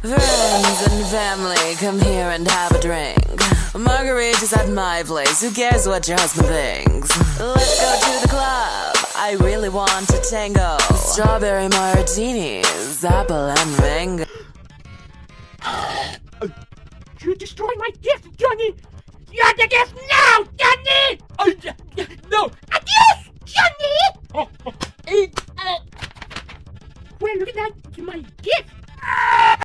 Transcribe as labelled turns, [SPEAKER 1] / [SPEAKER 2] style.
[SPEAKER 1] Friends and family, come here and have a drink. Margaritas at my place, who cares what your husband thinks? Let's go to the club, I really want to tango. Strawberry martinis, apple and mango.
[SPEAKER 2] You destroyed my gift, Johnny!